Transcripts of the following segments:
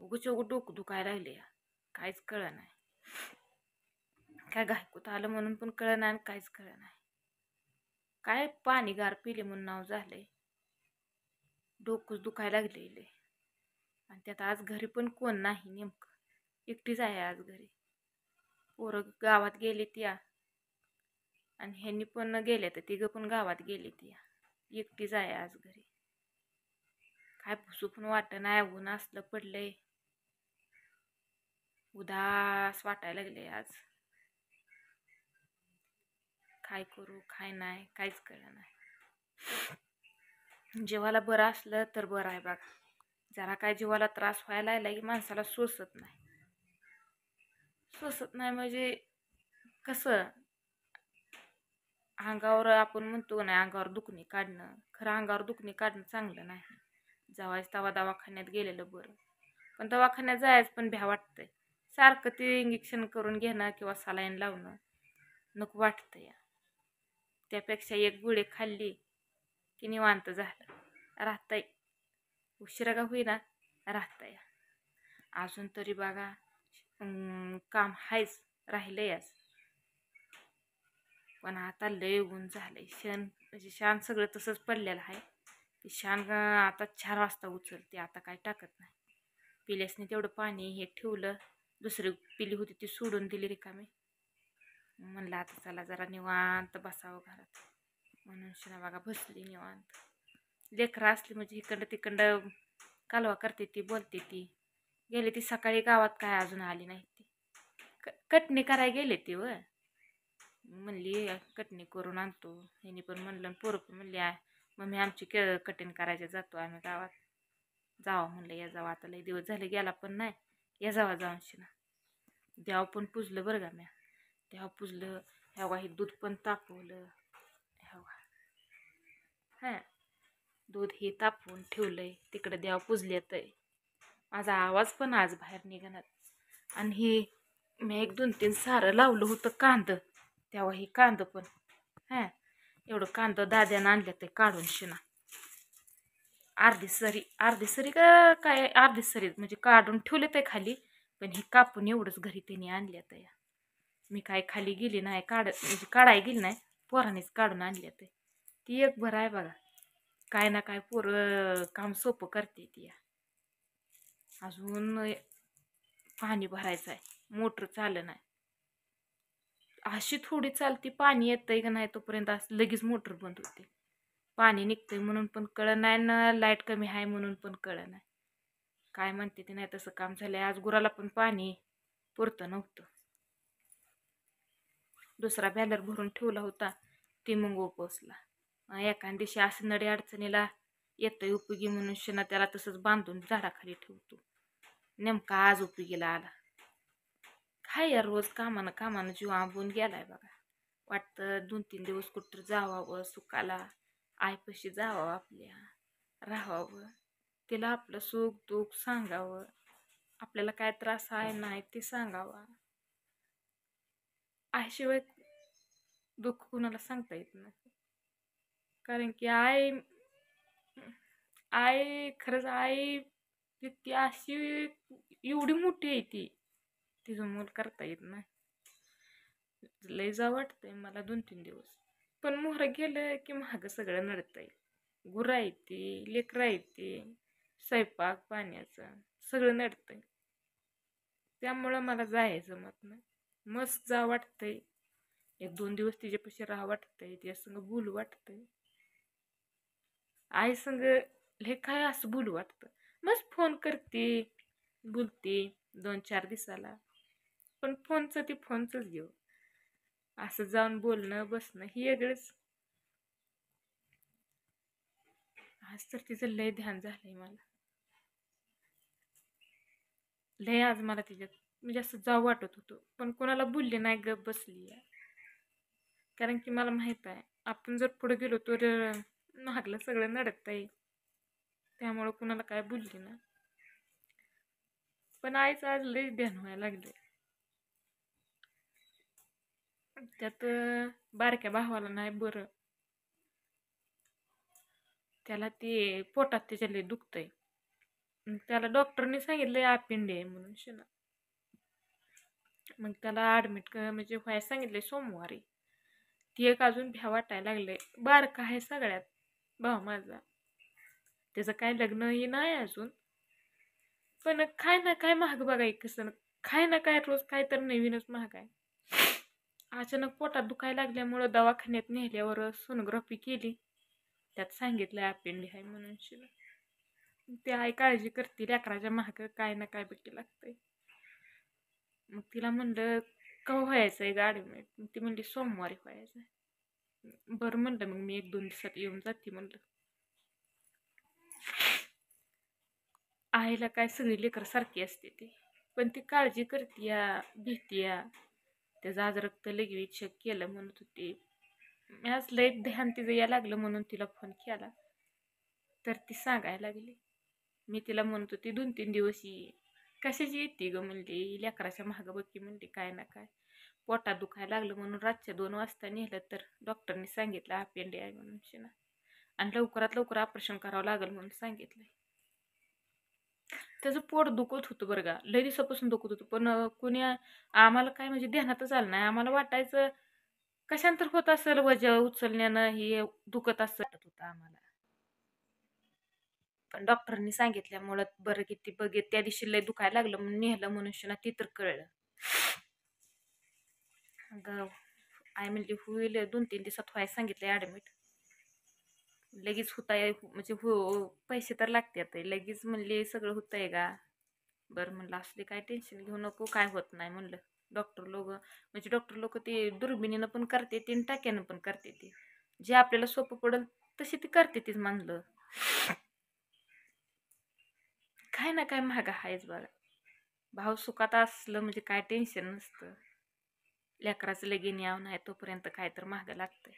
उगच उगं डोकं दुखायला लागले या. काहीच कळलं नाही. काय घायकूत आलं म्हणून पण कळलं नाही आणि काहीच कळलं नाही. काय पाणी गार पिले म्हणून नाव झालंय. डोकंच दुखायला लागले. आणि त्यात आज घरी पण कोण नाही, नेमकं एकटीच आहे आज घरी. पोरं गावात गेली त्या आणि ह्यांनी पण गेले तर तिघं पण गावात गेली ती. एकटीच आहे आज घरी. काय पुसू पण वाटत नाही. ऊन असलं पडलंय. उदास वाटायला लागले आज. काय करू काय नाही काहीच कळलं नाही. जीवाला बरं असलं तर बरं आहे बघा. जरा काय जीवाला त्रास व्हायला लागला की माणसाला सोसत नाही. सोसत नाही म्हणजे कसं, अंगावर आपण म्हणतो नाही अंगावर दुखणी काढणं, खरं अंगावर दुखणी काढणं चांगलं नाही. जावायच तेव्हा दवाखान्यात गेलेलं बरं. पण दवाखान्यात जायचं पण भ्या वाटतंय. सारखं ते इंजेक्शन करून घेणं किंवा सलाईन लावणं नको वाटतं या. त्यापेक्षा एक गोळी खाल्ली की निवांत झालं. राहतंय उशिरा का होईना राहतंय. अजून तरी बघा काम हायच राहिलंयच. पण आता लय ऊन झालंय. म्हणजे शान सगळं तसंच पडलेलं आहे. ते शान आता 4 वाजता उचलते. आता काय टाकत नाही. पिल्यासनी तेवढं पाणी हे ठेवलं. दुसरी पिली होती ती सोडून दिली रिकामी. म्हणलं आता चला जरा निवांत बसावं घरात. म्हणून शिना बघा बसली निवांत. लेकरं असली म्हणजे इकडं तिकडं कालवा करते ती, बोलते ती. गेली ती सकाळी गावात, काय अजून आली नाही ती. कटणी करायला गेले ती व म्हणली कटणी करून आणतो. ह्यानी पण म्हणलं पोरं पण म्हणली मम्मी आमची कटिंग करायला जातो आम्ही गावात. जावा म्हणलं या जावा. आता लई दिवस झाले गेला पण नाही. या जावा जाऊन शिना. देव पण पुजलं बरं का म्या. देव पुजलं. ह्या हे दूध पण तापवलं. हां दूध हे तापवून ठेवलंय तिकडे. देव पुजलेत. माझा आवाज पण आज बाहेर निघणार. आणि हे मी 1-2-3 सारं लावलं होतं कांद. तेव्हा हे कांद पण एवढं कांद दाद्यानं आणलं ते काढून शिना. अर्धी सरी का काय, अर्धी सरी म्हणजे काढून ठेवले ते खाली. पण हे कापून एवढंच घरी त्यांनी आणल्या तर या. मी काय खाली गेली नाही म्हणजे काढाय गेली नाही. पोरानेच काढून आणल्या ते. ती एक बरं आहे बघा. काय ना काय पोरं काम सोपं करते ती. अजून पाणी भरायचं आहे. मोटर चाललं नाही. अशी थोडी चालती, पाणी येतंय का नाही तोपर्यंत असं लगेच मोटर बंद होते. पाणी निघतंय म्हणून पण कळलं नाही ना लाईट कमी आहे म्हणून पण कळलं नाही. काय म्हणते ते नाही तसं काम झालंय. आज गुराला पण पाणी पुरतं नव्हतं. दुसरा बॅलर भरून ठेवला होता ते मग उपसला. एखाद दिवशी असं नडी अडचणीला येतंय उपयोगी म्हणून शिना त्याला तसंच बांधून झाडाखाली ठेवतो. नेमका आज उपयोगीला आला. काय या रोज कामानं जीव आंबून गेलाय बघा. वाटतं 2-3 दिवस कुठं जावावं सुखाला. आईपाशी जावावं आपल्या, राहावं. तिला आपलं सुख दुःख सांगावं. आपल्याला काय त्रास आहे नाही ते सांगावं. आईशिवाय दुःख कुणाला सांगता येत नाही. कारण की आई खरंच आई ती अशी एवढी मोठी आहे ती. तिचं मूल करता येत नाही. लय जा वाटतंय मला 2-3 दिवस. पण मोहरं गेलं की महाग सगळं नडतंय. गुरं येते, लेकरं येते, स्वयंपाक पाण्याचं सगळं नडतंय. त्यामुळं मला जायचं मत नाही. मस्त जा वाटतंय. 1-2 दिवस तिच्यापाशी राहा वाटतंय. तिच्या संग बोलू वाटतंय. आई संग हे काय असं बोलू वाटतं. मस्त फोन करते, बोलते 2-4 दिवसाला. पण फोनचंच घेऊ. असं जाऊन बोलणं बसणं हे वेगळंच. आज तर तिचं लय ध्यान झालंय मला. लय आज मला तिच्यात म्हणजे असं जाऊ वाटत होतं. पण कोणाला बोलले नाही, गप बसली. कारण की मला माहित आहे आपण जर पुढे गेलो तर महागलं सगळं नडत आहे. त्यामुळं कुणाला काय बोलली ना. पण आईचं आज लय ध्यान व्हायला लागले. त्यात बारक्या भावाला नाही बरं. त्याला ते पोटात त्याच्या लय दुखतंय. मग त्याला डॉक्टरने सांगितलं अपेंड आहे म्हणून शिना. मग त्याला ॲडमिट म्हणजे व्हायला सांगितले सोमवारी. ती एक अजून भ्या वाटायला लागले. बारका आहे सगळ्यात भाऊ माझा. त्याचं काय लग्नही नाही अजून. पण काय ना काय महाग बघाय कसं काय ना काय रोज काय तर नवीनच महाग आहे. अचानक पोटात दुखायला लागल्यामुळं दवाखान्यात नेल्यावर सोनोग्राफी केली. त्यात सांगितलं अपेंडी आहे म्हणून शिना. ती आई काळजी करते लेकराच्या महाग काय ना काय बघी लागतंय. मग तिला म्हणलं केव्हा व्हायचं आहे गाडी मग ती म्हणली सोमवारी व्हायचं आहे. बरं म्हणलं मग मी 1-2 दिवसात येऊन जाते म्हणलं. आईला काय सगळी लेकर सारखी असते ती, पण ती काळजी करतीया भीतीया. त्याचं आज रक्त लगेच चेक केलं म्हणत होती. मी आज लय ध्यान तिचं यायला लागलं म्हणून तिला फोन केला. तर ती सांगायला लागली. मी तिला म्हणत होती 2-3 दिवस ये. कशाची येते ग म्हणली लेकराच्या महाग बघी म्हणली काय ना काय. पोटात दुखायला लागलं म्हणून रातच्या 2 वाजता नेलं तर डॉक्टरने सांगितलं अपेंडी आहे म्हणून शिना. आणि लवकरात लवकर ऑपरेशन करावं लागेल म्हणून सांगितलंय. त्याचं पोट दुखत होतं बरं का, लय दिवसापासून दुखत होतं. पण कोणी आम्हाला काय म्हणजे ध्यानातच आलं नाही. आम्हाला वाटायचं कशांतर होत असेल वजन उचलण्यानं हे दुखत असं वाटत होतं आम्हाला. पण डॉक्टरांनी सांगितल्यामुळं बरं किती बघित त्या दिवशी लय दुखायला लागलं म्हणून नेलं मनुष्यना ती तर कळलं. अगं आई म्हणली होईल 2-3 दिवसात व्हायला सांगितलं ॲडमिट. लगेच होताय म्हणजे पैसे तर लागतात लगेच म्हणले सगळं होतंय का. बरं म्हणलं असले काय टेन्शन घेऊ नको काय होत नाही म्हणलं. डॉक्टर लोक ते दुर्बिणीनं पण करते ते टाक्यानं पण करते ते. जे आपल्याला सोपं पडेल तशी ती करते तीच म्हणलं. काय ना काय महाग आहेच बघा. भाऊ सुखात असलं म्हणजे काय टेन्शन नसतं. लेकराचं लगीन यावं नाही तोपर्यंत काय तर महाग लागतंय.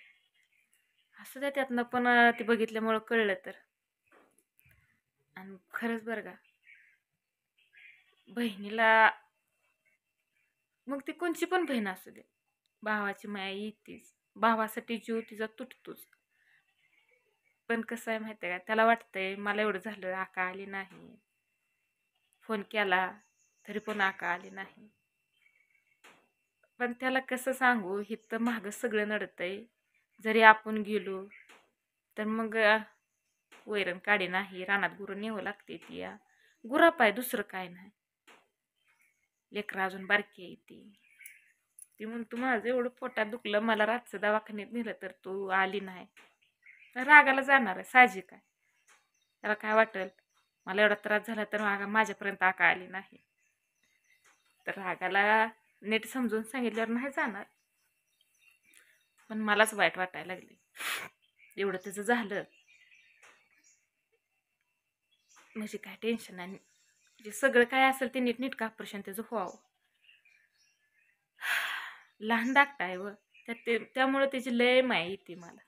असं द्या त्यातनं पण ते बघितल्यामुळं कळलं तर. आणि खरंच बरं का बहिणीला मग ती कोणची पण बहीण असू दे भावाची माया येतेच. भावासाठी जीव तिचा तुटतोच. पण कसं आहे माहिती आहे का त्याला वाटतंय मला एवढं झालं आका आली नाही. फोन केला तरी पण आका आली नाही. पण त्याला कसं सांगू इथं मागं सगळं नडतंय. जरी आपण गेलो तर मग वैरण काढी नाही रानात गुरं नेवं लागते ती या गुराप आहे दुसरं काय नाही. लेकरं अजून बारकी आहे ती म्हणतो माझं एवढं पोटात दुखलं मला रातचं दवाखान्यात नेलं तर तू आली नाही. रागाला जाणार आहे साहजिक आहे. त्याला काय वाटेल मला एवढा त्रास झाला तर माझ्यापर्यंत आका आली नाही. तर रागाला नीट समजून सांगितल्यावर नाही जाणार. पण मलाच वाईट वाटायला लागले एवढं त्याचं झालं म्हणजे काय टेन्शन नाही. म्हणजे सगळं काय असेल ते नीटनीटकं ऑपरेशन त्याचं व्हावं. लहान धाकटा आहे व त्यामुळे त्याची लय माया येते मला.